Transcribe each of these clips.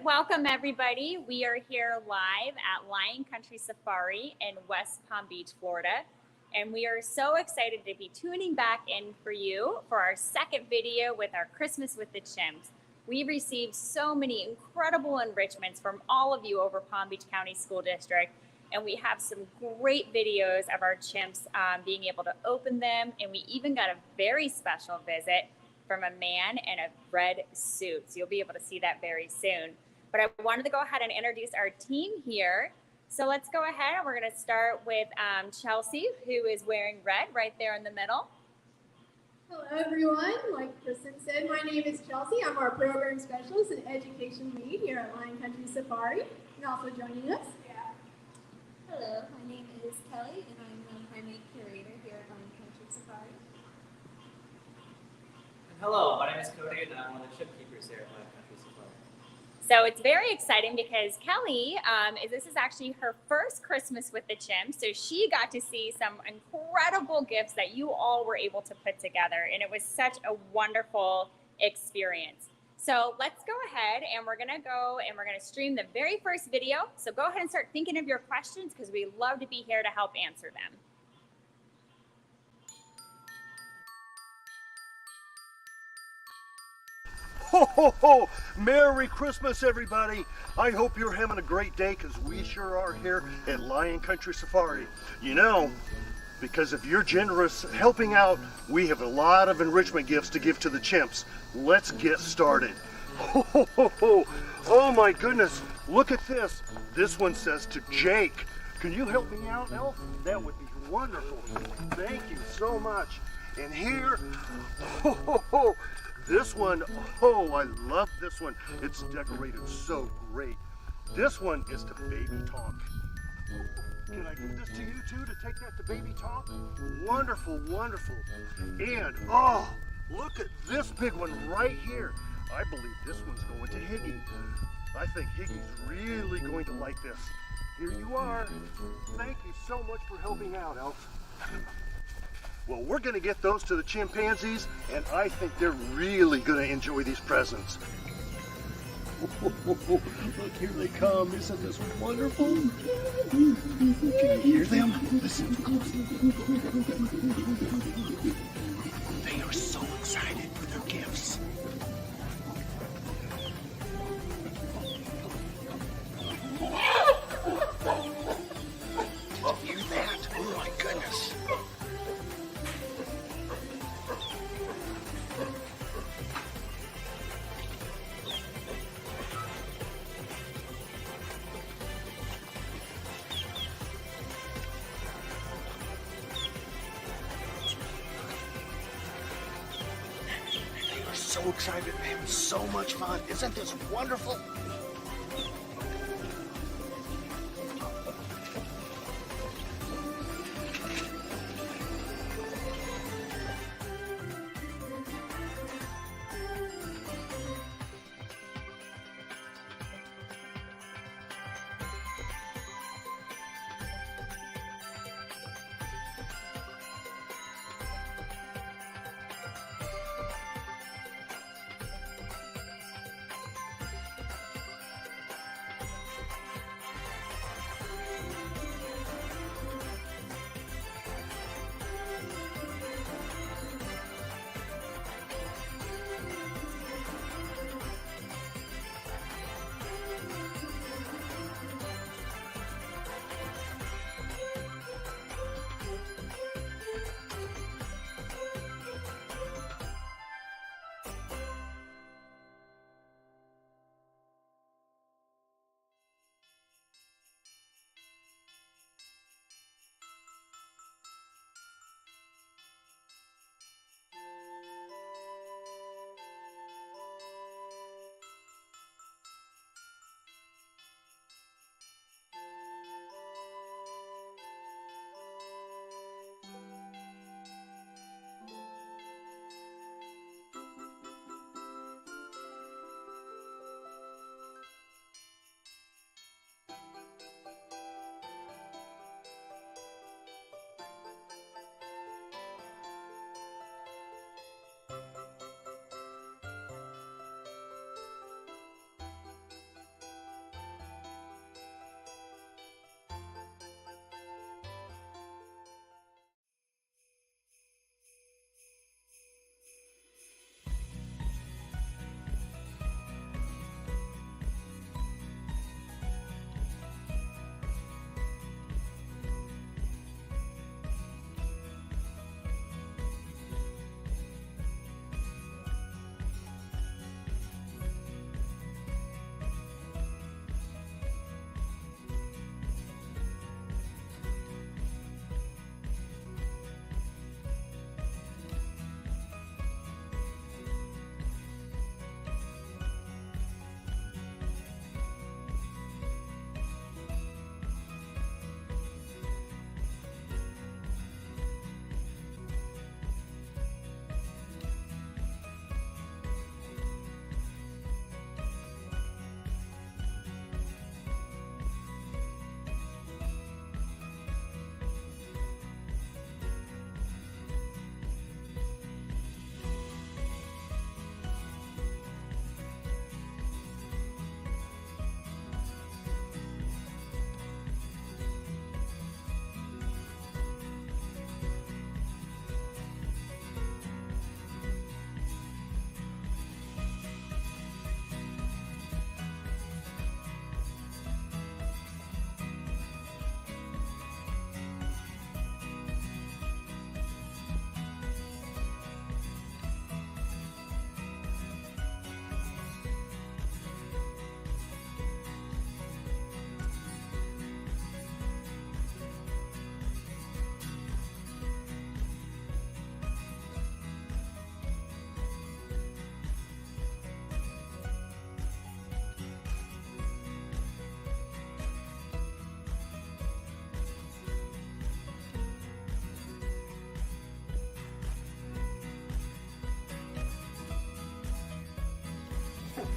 welcome everybody. We are here live at Lion Country Safari in West Palm Beach, Florida. And we are so excited to be tuning back in for you for our second video with our Christmas with the Chimps. We received so many incredible enrichments from all of you over Palm Beach County School District. And we have some great videos of our chimps being able to open them. And we even got a very special visit from a man in a red suit. So you'll be able to see that very soon. But I wanted to go ahead and introduce our team here. So let's go ahead and we're gonna start with Chelsea, who is wearing red right there in the middle. Hello everyone, like Kristen said, my name is Chelsea. I'm our program specialist and education lead here at Lion Country Safari. And also joining us. Hello, my name is Kelly and I'm the primate curator here at Lion Country Safari. Hello, my name is Cody and I'm one of the chip keepers here at Lion Country Safari. So it's very exciting because Kelly, this is actually her first Christmas with the Chimps. So she got to see some incredible gifts that you all were able to put together. And it was such a wonderful experience. So let's go ahead and we're gonna go and we're gonna stream the very first video. So go ahead and start thinking of your questions because we love to be here to help answer them. Ho, ho, ho! Merry Christmas, everybody! I hope you're having a great day because we sure are here at Lion Country Safari. You know, because of your generous helping out, we have a lot of enrichment gifts to give to the chimps. Let's get started. Ho, ho, ho, ho! Oh my goodness, look at this. This one says to Jake. Can you help me out, Elf? That would be wonderful. Thank you so much. And here, ho, ho, ho! This one, oh, I love this one. It's decorated so great. This one is to Baby Tonk. Can I give this to you too, to take that to Baby Tonk? Wonderful, wonderful. And, oh, look at this big one right here. I believe this one's going to Higgy. I think Higgy's really going to like this. Here you are. Thank you so much for helping out, Elf. Well, we're going to get those to the chimpanzees, and I think they're really going to enjoy these presents. Look, here they come. Isn't this wonderful? Can you hear them? Listen. They are so excited for their gifts. Did you hear that? Oh my goodness. So excited and having so much fun. Isn't this wonderful?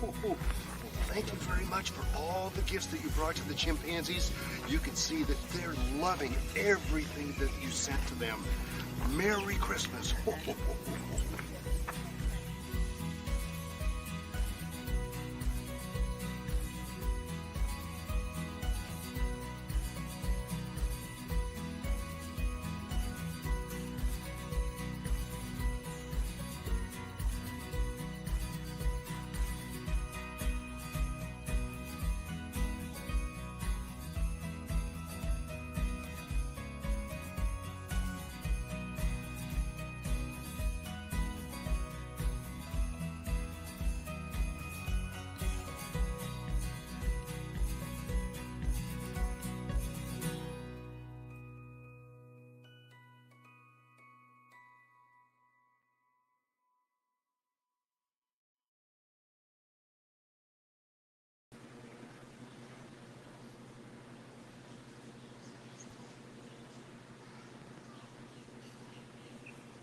Well, thank you very much for all the gifts that you brought to the chimpanzees. You can see that they're loving everything that you sent to them. Merry Christmas.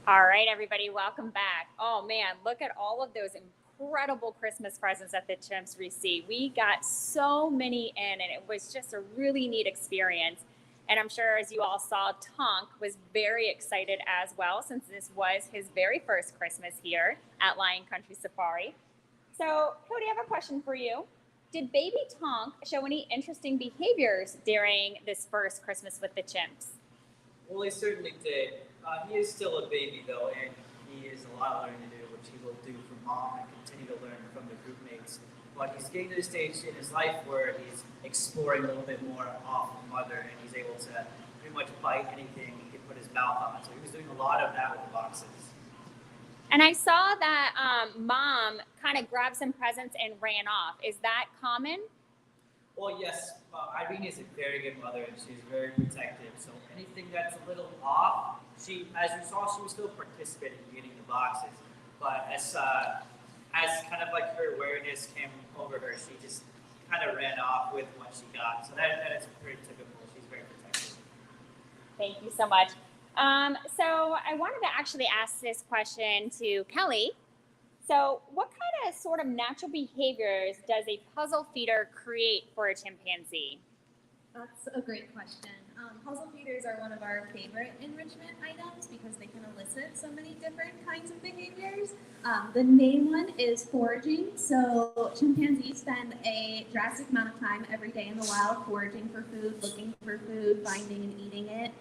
All right, everybody, welcome back. Oh man, look at all of those incredible Christmas presents that the chimps received. We got so many in, and it was just a really neat experience. And I'm sure, as you all saw, Tonk was very excited as well, since this was his very first Christmas here at Lion Country Safari. So, Cody, I have a question for you. Did baby Tonk show any interesting behaviors during this first Christmas with the chimps? Well, he certainly did. He is still a baby, though, and he has a lot of learning to do, which he will do for mom and continue to learn from the group mates. But he's getting to the stage in his life where he's exploring a little bit more off of mother, and he's able to pretty much bite anything he can put his mouth on. So he was doing a lot of that with the boxes. And I saw that mom kind of grabbed some presents and ran off. Is that common? Well, yes, Irene is a very good mother, and she's very protective. So anything that's a little off, she, as you saw, she was still participating in getting the boxes. But as kind of like her awareness came over her, she just kind of ran off with what she got. So that is pretty typical. She's very protective. Thank you so much. So I wanted to actually ask this question to Kelly. So what kind of sort of natural behaviors does a puzzle feeder create for a chimpanzee? That's a great question. Puzzle feeders are one of our favorite enrichment items because they can elicit so many different kinds of behaviors. The main one is foraging. So chimpanzees spend a drastic amount of time every day in the wild foraging for food, looking for food, finding and eating it.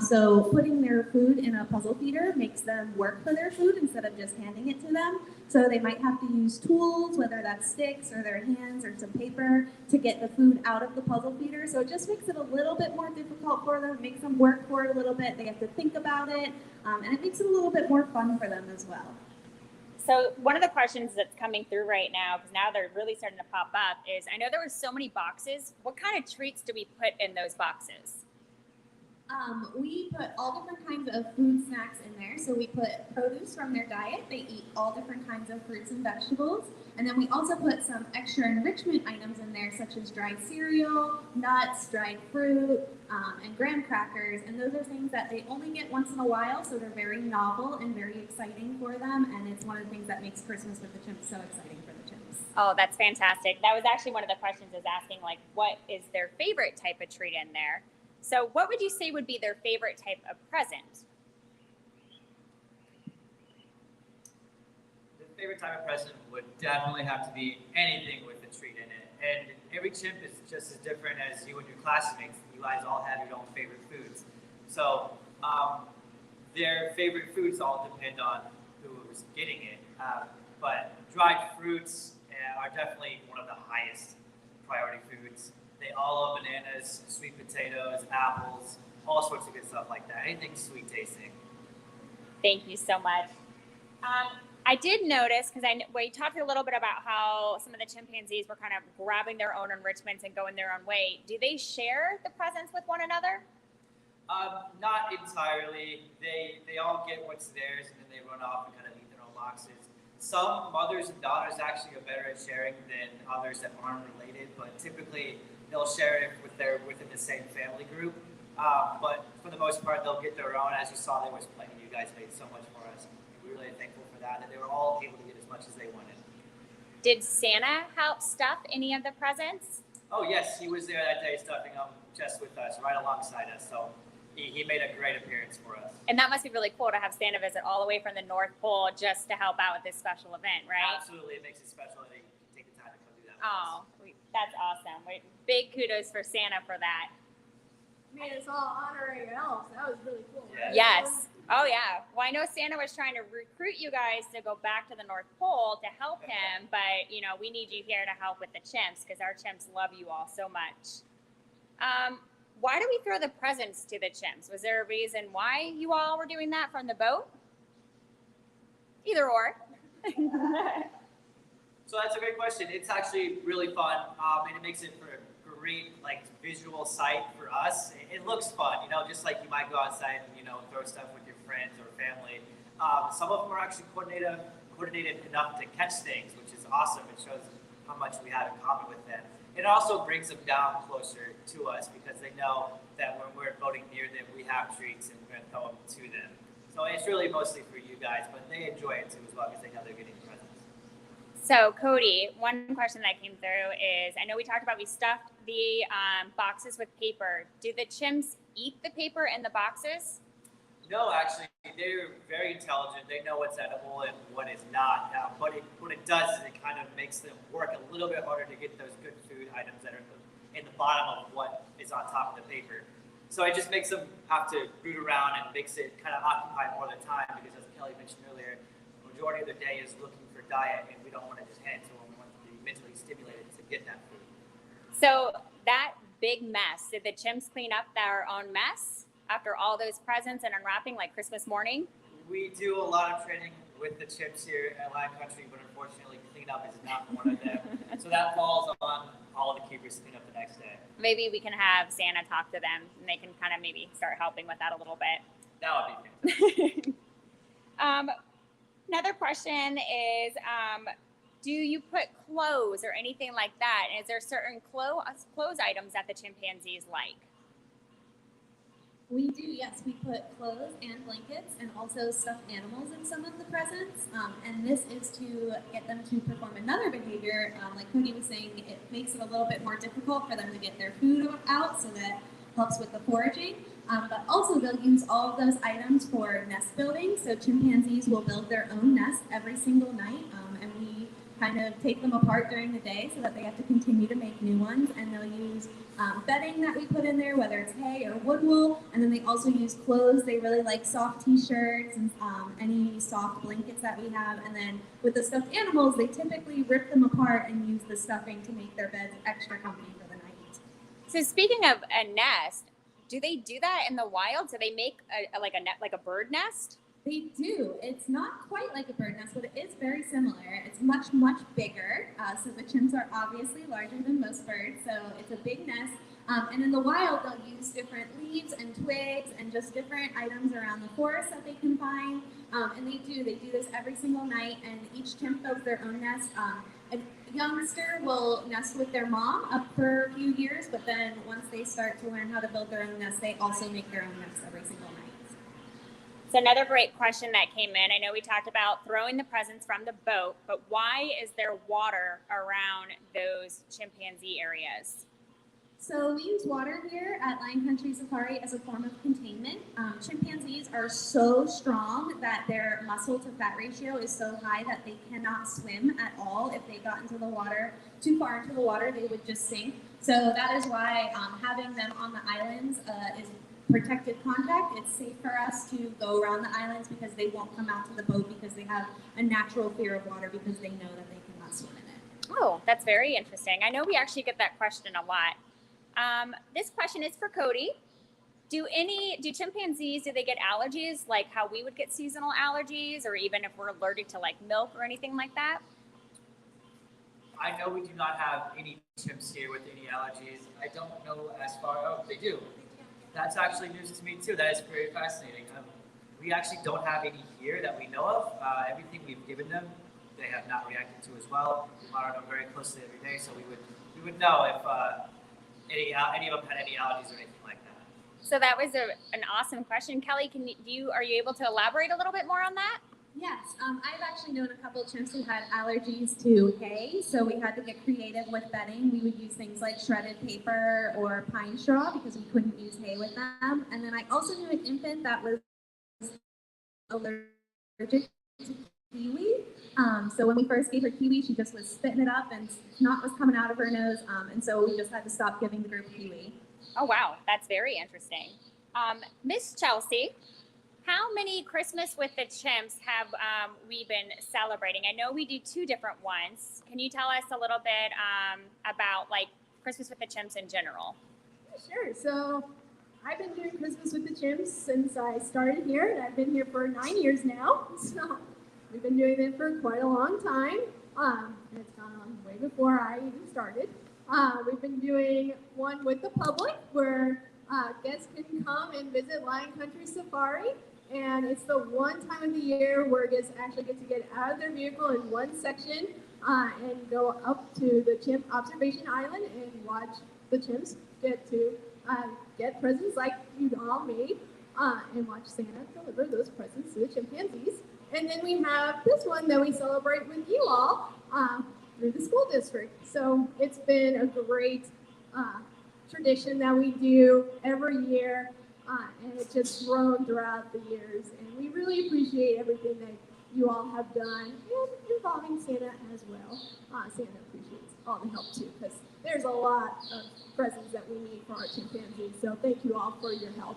So putting their food in a puzzle feeder makes them work for their food instead of just handing it to them. So they might have to use tools, whether that's sticks or their hands or some paper, to get the food out of the puzzle feeder. So it just makes it a little bit more difficult for them, makes them work for it a little bit. They have to think about it, and it makes it a little bit more fun for them as well. So one of the questions that's coming through right now, because now they're really starting to pop up, is I know there were so many boxes. What kind of treats do we put in those boxes? We put all different kinds of food snacks in there. So we put produce from their diet. They eat all different kinds of fruits and vegetables. And then we also put some extra enrichment items in there, such as dried cereal, nuts, dried fruit, and graham crackers. And those are things that they only get once in a while, so they're very novel and very exciting for them. And it's one of the things that makes Christmas with the chimps so exciting for the chimps. Oh, that's fantastic. That was actually one of the questions, is asking, like, what is their favorite type of treat in there? So what would you say would be their favorite type of present? The favorite type of present would definitely have to be anything with a treat in it. And every chimp is just as different as you and your classmates. You guys all have your own favorite foods. So their favorite foods all depend on who is getting it. But dried fruits are definitely one of the highest priority foods. They all love bananas, sweet potatoes, apples, all sorts of good stuff like that. Anything sweet tasting. Thank you so much. I did notice, because we talked a little bit about how some of the chimpanzees were kind of grabbing their own enrichments and going their own way. Do they share the presents with one another? Not entirely. They all get what's theirs, and then they run off and kind of eat their own boxes. Some mothers and daughters actually are better at sharing than others that aren't related, but typically they'll share it within the same family group. But for the most part, they'll get their own. As you saw, there was plenty. You guys made so much for us. We're really thankful for that, and they were all able to get as much as they wanted. Did Santa help stuff any of the presents? Oh yes, he was there that day stuffing them just with us, right alongside us. So he made a great appearance for us. And that must be really cool to have Santa visit all the way from the North Pole just to help out with this special event, right? Absolutely, it makes it special that he can take the time to come do that. That's awesome. Big kudos for Santa for that. Made us all honorary elves. That was really cool. Yeah. Yes. Oh, yeah. Well, I know Santa was trying to recruit you guys to go back to the North Pole to help him, but, we need you here to help with the chimps because our chimps love you all so much. Why do we throw the presents to the chimps? Was there a reason why you all were doing that from the boat? Either or. So that's a great question. It's actually really fun, and it makes it for a great visual sight for us. It looks fun, just like you might go outside and throw stuff with your friends or family. Some of them are actually coordinated enough to catch things, which is awesome. It shows how much we have in common with them. It also brings them down closer to us because they know that when we're boating near them, we have treats and we're going to throw them to them. So it's really mostly for you guys, but they enjoy it too as well because they know they're getting presents. So, Cody, one question that came through is, I know we talked about we stuffed the boxes with paper. Do the chimps eat the paper in the boxes? No, actually, they're very intelligent. They know what's edible and what is not. But what it does is it kind of makes them work a little bit harder to get those good food items that are in the bottom of what is on top of the paper. So it just makes them have to root around and makes it kind of occupy more of the time because, as Kelly mentioned earlier, the majority of their day is looking for diet, and we don't want to just hand it to them. We want them to be mentally stimulated to get that food. So that big mess, did the chimps clean up their own mess after all those presents and unwrapping like Christmas morning? We do a lot of training with the chimps here at Lion Country, but unfortunately cleanup is not one of them. So that falls on all of the keepers to clean up the next day. Maybe we can have Santa talk to them and they can kind of maybe start helping with that a little bit. That would be fantastic. Another question is, do you put clothes or anything like that? And is there certain clothes items that the chimpanzees like? We do, yes. We put clothes and blankets and also stuffed animals in some of the presents. And this is to get them to perform another behavior. Like Cody was saying, it makes it a little bit more difficult for them to get their food out, so that helps with the foraging. But also they'll use all of those items for nest building. So chimpanzees will build their own nest every single night. And we kind of take them apart during the day so that they have to continue to make new ones. And they'll use bedding that we put in there, whether it's hay or wood wool. And then they also use clothes. They really like soft t-shirts and any soft blankets that we have. And then with the stuffed animals, they typically rip them apart and use the stuffing to make their beds extra comfy for the night. So speaking of a nest, do they do that in the wild? So they make a bird nest? They do. It's not quite like a bird nest, but it is very similar. It's much, much bigger. So the chimps are obviously larger than most birds, so it's a big nest. And in the wild, they'll use different leaves and twigs and just different items around the forest that they can find. And they do this every single night, and each chimp builds their own nest. A youngster will nest with their mom up for a few years, but then once they start to learn how to build their own nest, they also make their own nest every single night. So another great question that came in. I know we talked about throwing the presents from the boat, but why is there water around those chimpanzee areas? So we use water here at Lion Country Safari as a form of containment. Chimpanzees are so strong that their muscle to fat ratio is so high that they cannot swim at all. If they got into the water, too far into the water, they would just sink. So that is why having them on the islands is protected contact. It's safe for us to go around the islands because they won't come out to the boat because they have a natural fear of water because they know that they cannot swim in it. Oh, that's very interesting. I know we actually get that question a lot. This question is for Cody. Do chimpanzees, do they get allergies like how we would get seasonal allergies, or even if we're allergic to like milk or anything like that? I know we do not have any chimps here with any allergies. I don't know as far. Oh, they do. That's actually news to me too. That is very fascinating. We actually don't have any here that we know of. Everything we've given them, they have not reacted to as well. We monitor them very closely every day, so we would know if any of them had any allergies or anything like that. So that was an awesome question. Kelly, are you able to elaborate a little bit more on that? Yes, I've actually known a couple of chimps who had allergies to hay, so we had to get creative with bedding. We would use things like shredded paper or pine straw because we couldn't use hay with them. And then I also knew an infant that was allergic to kiwi. So when we first gave her kiwi, she just was spitting it up and snot was coming out of her nose. And so we just had to stop giving the group kiwi. Oh, wow. That's very interesting. Miss Chelsea, how many Christmas with the Chimps have we been celebrating? I know we do 2 different ones. Can you tell us a little bit about like Christmas with the Chimps in general? Sure. So I've been doing Christmas with the Chimps since I started here, and I've been here for 9 years now. So we've been doing it for quite a long time. And it's gone on way before I even started. We've been doing one with the public where guests can come and visit Lion Country Safari. And it's the one time of the year where guests actually get to get out of their vehicle in one section and go up to the Chimp Observation Island and watch the chimps get to get presents like you all made and watch Santa deliver those presents to the chimpanzees. And then we have this one that we celebrate with you all through the school district. So it's been a great tradition that we do every year, and it's just grown throughout the years. And we really appreciate everything that you all have done, and involving Santa as well. Santa appreciates all the help too, because there's a lot of presents that we need for our chimpanzees. So thank you all for your help.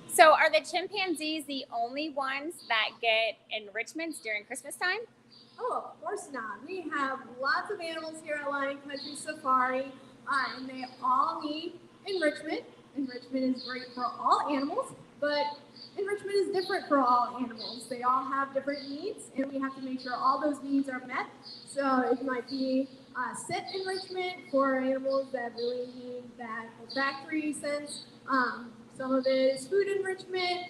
So are the chimpanzees the only ones that get enrichments during Christmas time? Oh, of course not. We have lots of animals here at Lion Country Safari, and they all need enrichment. Enrichment is great for all animals, but enrichment is different for all animals. They all have different needs, and we have to make sure all those needs are met. So it might be scent enrichment for animals that really need that olfactory sense. Some of it is food enrichment.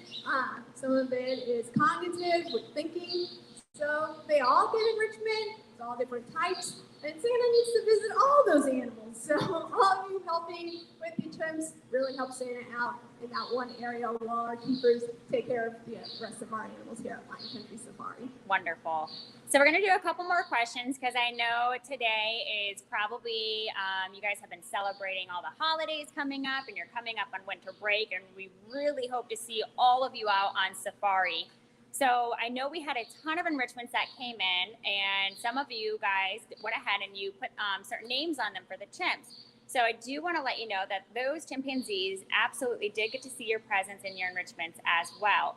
Some of it is cognitive with thinking. So they all get enrichment. It's all different types. And Santa needs to visit all those animals. So all of you helping with the chimps really help Santa out in that one area while our keepers take care of the rest of our animals here at Lion Country Safari. Wonderful. So we're going to do a couple more questions because I know today is probably, you guys have been celebrating all the holidays coming up and you're coming up on winter break, and we really hope to see all of you out on safari. So I know we had a ton of enrichments that came in, and some of you guys went ahead and you put certain names on them for the chimps. So I do want to let you know that those chimpanzees absolutely did get to see your presents and your enrichments as well.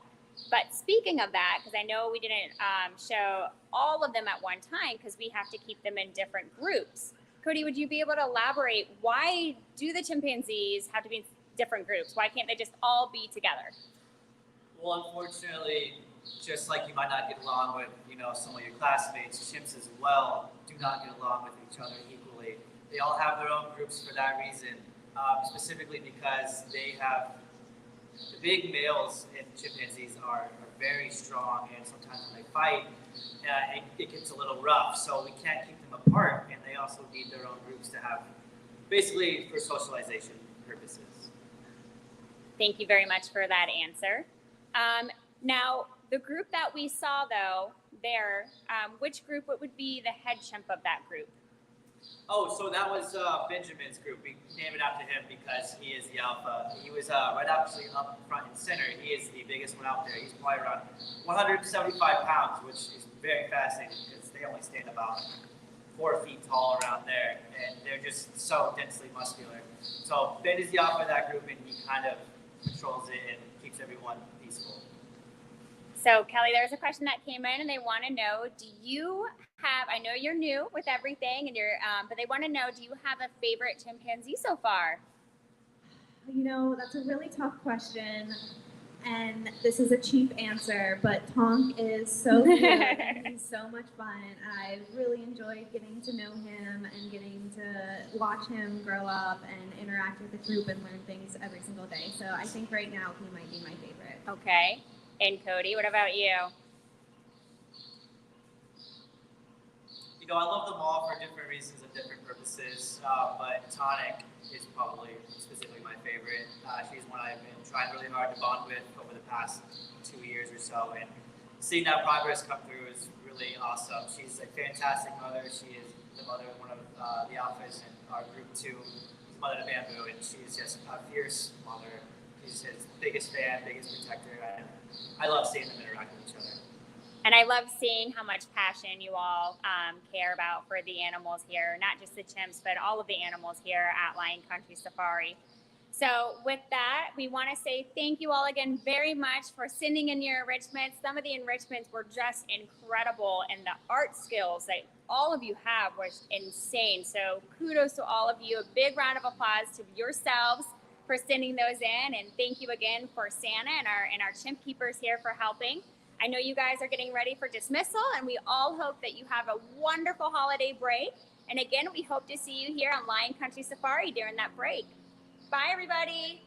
But speaking of that, because I know we didn't show all of them at one time because we have to keep them in different groups. Cody, would you be able to elaborate why do the chimpanzees have to be in different groups? Why can't they just all be together? Well, unfortunately, just like you might not get along with, some of your classmates, chimps as well do not get along with each other equally. They all have their own groups for that reason, specifically because they have the big males in chimpanzees are very strong, and sometimes when they fight, it gets a little rough. So we can't keep them apart, and they also need their own groups to have, basically for socialization purposes. Thank you very much for that answer. Now, the group that we saw, though, there, which group would be the head chimp of that group? Oh, so that was Benjamin's group. We named it after him because he is the alpha. He was right actually up front and center. He is the biggest one out there. He's probably around 175 pounds, which is very fascinating because they only stand about 4 feet tall around there, and they're just so densely muscular. So Ben is the alpha of that group, and he kind of controls it and keeps everyone peaceful. So Kelly, there's a question that came in, and they want to know: do you have? I know you're new with everything, and but they want to know: do you have a favorite chimpanzee so far? That's a really tough question, and this is a cheap answer, but Tonk is so good. And he's so much fun. I really enjoyed getting to know him and getting to watch him grow up and interact with the group and learn things every single day. So I think right now he might be my favorite. Okay. And Cody, what about you? I love them all for different reasons and different purposes, but Tonic is probably specifically my favorite. She's one I've been trying really hard to bond with over the past 2 years or so, and seeing that progress come through is really awesome. She's a fantastic mother. She is the mother of one of the alphas in our group 2, Mother to Bamboo, and she's just a fierce mother. She's his biggest fan, biggest protector, and I love seeing them interact with each other. And I love seeing how much passion you all care about for the animals here, not just the chimps, but all of the animals here at Lion Country Safari. So with that, we want to say thank you all again very much for sending in your enrichments. Some of the enrichments were just incredible, and the art skills that all of you have was insane. So kudos to all of you. A big round of applause to yourselves for sending those in, and thank you again for Santa and our chimp keepers here for helping. I know you guys are getting ready for dismissal, and we all hope that you have a wonderful holiday break. And again, we hope to see you here on Lion Country Safari during that break. Bye, everybody.